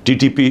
TTP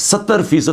70%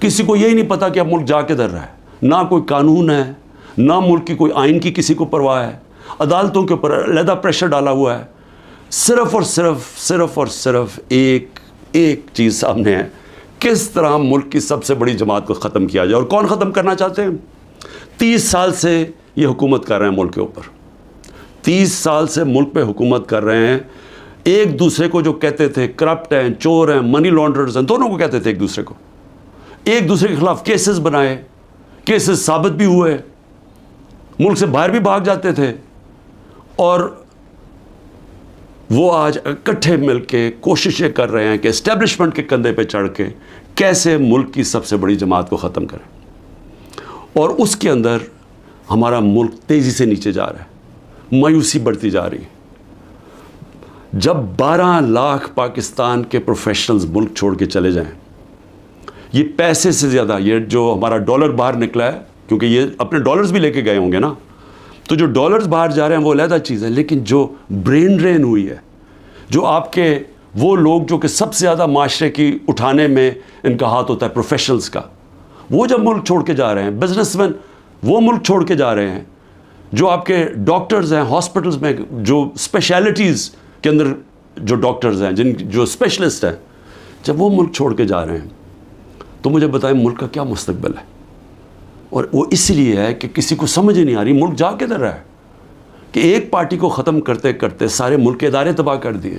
کسی کو یہی نہیں پتا کہ اب ملک جا کدھر رہا ہے، نہ کوئی قانون ہے، نہ ملک کی کوئی آئین کی کسی کو پرواہ ہے، عدالتوں کے اوپر علیحدہ پریشر ڈالا ہوا ہے، صرف اور صرف ایک چیز سامنے ہے، کس طرح ملک کی سب سے بڑی جماعت کو ختم کیا جائے۔ اور کون ختم کرنا چاہتے ہیں؟ 30 سال سے یہ حکومت کر رہے ہیں ملک کے اوپر، 30 سال سے ملک پہ حکومت کر رہے ہیں، ایک دوسرے کو جو کہتے تھے کرپٹ ہیں، چور ہیں، منی لانڈرز ہیں، دونوں کو کہتے تھے ایک دوسرے کے خلاف کیسز بنائے، کیسز ثابت بھی ہوئے، ملک سے باہر بھی بھاگ جاتے تھے، اور وہ آج اکٹھے مل کے کوششیں کر رہے ہیں کہ اسٹیبلشمنٹ کے کندھے پہ چڑھ کے کیسے ملک کی سب سے بڑی جماعت کو ختم کریں، اور اس کے اندر ہمارا ملک تیزی سے نیچے جا رہا ہے، مایوسی بڑھتی جا رہی ہے۔ جب 12 لاکھ پاکستان کے پروفیشنلز ملک چھوڑ کے چلے جائیں، یہ پیسے سے زیادہ، یہ جو ہمارا ڈالر باہر نکلا ہے، کیونکہ یہ اپنے ڈالرز بھی لے کے گئے ہوں گے نا، تو جو ڈالرز باہر جا رہے ہیں وہ علیحدہ چیز ہے، لیکن جو برین ڈرین ہوئی ہے، جو آپ کے وہ لوگ جو کہ سب سے زیادہ معاشرے کی اٹھانے میں ان کا ہاتھ ہوتا ہے، پروفیشنلز کا، وہ جب ملک چھوڑ کے جا رہے ہیں، بزنس مین وہ ملک چھوڑ کے جا رہے ہیں، جو آپ کے ڈاکٹرز ہیں ہاسپٹلز میں، جو اسپیشلٹیز کے اندر جو ڈاکٹرز ہیں، جو اسپیشلسٹ ہیں، جب وہ ملک چھوڑ کے جا رہے ہیں، تو مجھے بتائیں ملک کا کیا مستقبل ہے؟ اور وہ اس لیے ہے کہ کسی کو سمجھ ہی نہیں آ رہی ملک جا کدھر رہا ہے، کہ ایک پارٹی کو ختم کرتے کرتے سارے ملک کے ادارے تباہ کر دیے،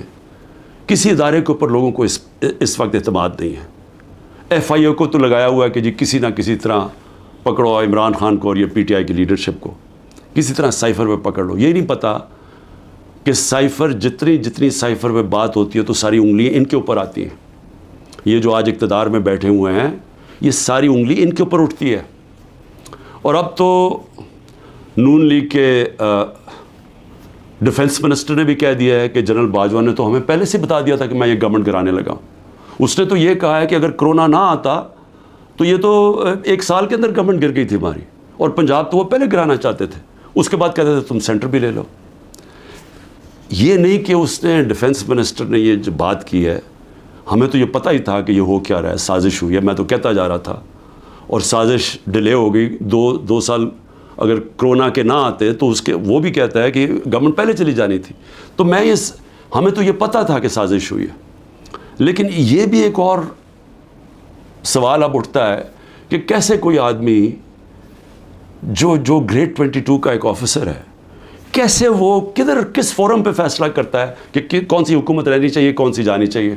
کسی ادارے کے اوپر لوگوں کو اس وقت اعتماد نہیں ہے۔ ایف آئی اے کو تو لگایا ہوا ہے کہ جی کسی نہ کسی طرح پکڑو عمران خان کو اور یہ پی ٹی آئی کی لیڈرشپ کو، کسی طرح سائفر پہ پکڑ لو۔ یہ نہیں پتا کہ سائفر جتنی سائفر پہ بات ہوتی ہے تو ساری انگلیاں ان کے اوپر آتی ہیں۔ یہ جو آج اقتدار میں بیٹھے ہوئے ہیں، یہ ساری انگلی ان کے اوپر اٹھتی ہے۔ اور اب تو نون لیگ کے ڈیفنس منسٹر نے بھی کہہ دیا ہے کہ جنرل باجوہ نے تو ہمیں پہلے سے بتا دیا تھا کہ میں یہ گورنمنٹ گرانے لگا ہوں۔ اس نے تو یہ کہا ہے کہ اگر کرونا نہ آتا تو یہ تو 1 سال کے اندر گورنمنٹ گر گئی تھی ہماری، اور پنجاب تو وہ پہلے گرانا چاہتے تھے، اس کے بعد کہتے تھے تم سینٹر بھی لے لو۔ یہ نہیں کہ اس نے ڈیفنس منسٹر نے یہ جو بات کی ہے، ہمیں تو یہ پتہ ہی تھا کہ یہ ہو کیا رہا ہے، سازش ہوئی ہے، میں تو کہتا جا رہا تھا، اور سازش ڈیلے ہو گئی 2 سال۔ اگر کرونا کے نہ آتے تو وہ بھی کہتا ہے کہ گورنمنٹ پہلے چلی جانی تھی۔ تو ہمیں تو یہ پتہ تھا کہ سازش ہوئی ہے، لیکن یہ بھی ایک اور سوال اب اٹھتا ہے کہ کیسے کوئی آدمی جو گریڈ 22 کا ایک آفیسر ہے، کیسے وہ کس فورم پہ فیصلہ کرتا ہے کہ کون سی حکومت رہنی چاہیے، کون سی جانی چاہیے؟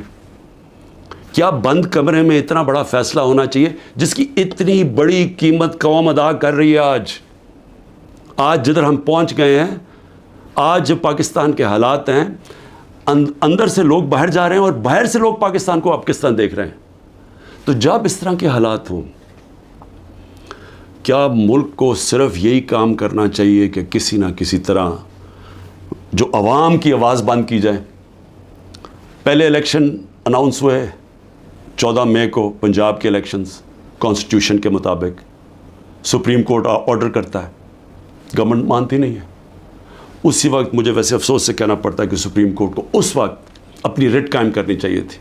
کیا بند کمرے میں اتنا بڑا فیصلہ ہونا چاہیے جس کی اتنی بڑی قیمت قوم ادا کر رہی ہے؟ آج جدھر ہم پہنچ گئے ہیں، آج جو پاکستان کے حالات ہیں، اندر سے لوگ باہر جا رہے ہیں اور باہر سے لوگ پاکستان کو پاکستان دیکھ رہے ہیں۔ تو جب اس طرح کے حالات ہوں، کیا ملک کو صرف یہی کام کرنا چاہیے کہ کسی نہ کسی طرح جو عوام کی آواز بند کی جائے؟ پہلے الیکشن اناؤنس ہوئے 14 مئی کو، پنجاب کے الیکشنز کانسٹیٹیوشن کے مطابق، سپریم کورٹ آرڈر کرتا ہے، گورنمنٹ مانتی نہیں ہے۔ اسی وقت مجھے ویسے افسوس سے کہنا پڑتا ہے کہ سپریم کورٹ کو اس وقت اپنی ریٹ قائم کرنی چاہیے تھی۔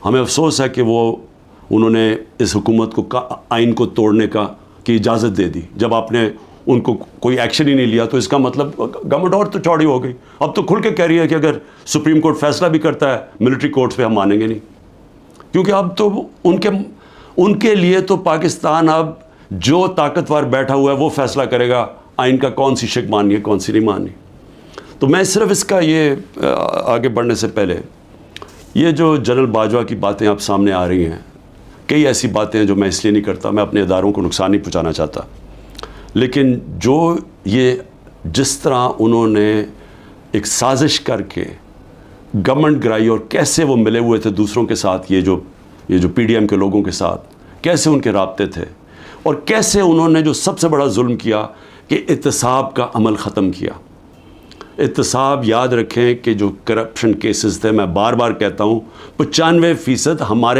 ہمیں افسوس ہے کہ انہوں نے اس حکومت کو آئین کو توڑنے کی اجازت دے دی۔ جب آپ نے ان کو کوئی ایکشن ہی نہیں لیا تو اس کا مطلب گورنمنٹ اور تو چوڑی ہو گئی۔ اب تو کھل کے کہہ رہی ہے کہ اگر سپریم کورٹ فیصلہ بھی کرتا ہے ملٹری کورٹس پہ ہم مانیں گے نہیں، کیونکہ اب تو ان کے لیے تو پاکستان اب جو طاقتور بیٹھا ہوا ہے وہ فیصلہ کرے گا آئین کا کون سی شک ماننی ہے کون سی نہیں ماننی۔ تو میں صرف اس کا یہ آگے بڑھنے سے پہلے یہ جو جنرل باجوہ کی باتیں آپ سامنے آ رہی ہیں، کئی ایسی باتیں ہیں جو میں اس لیے نہیں کرتا، میں اپنے اداروں کو نقصان نہیں پہنچانا چاہتا، لیکن جو جس طرح انہوں نے ایک سازش کر کے گورنمنٹ گرائی اور کیسے وہ ملے ہوئے تھے دوسروں کے ساتھ، یہ جو پی ڈی ایم کے لوگوں کے ساتھ کیسے ان کے رابطے تھے، اور کیسے انہوں نے جو سب سے بڑا ظلم کیا کہ احتساب کا عمل ختم کیا۔ احتساب یاد رکھیں کہ جو کرپشن کیسز تھے، میں بار بار کہتا ہوں 95% ہمارے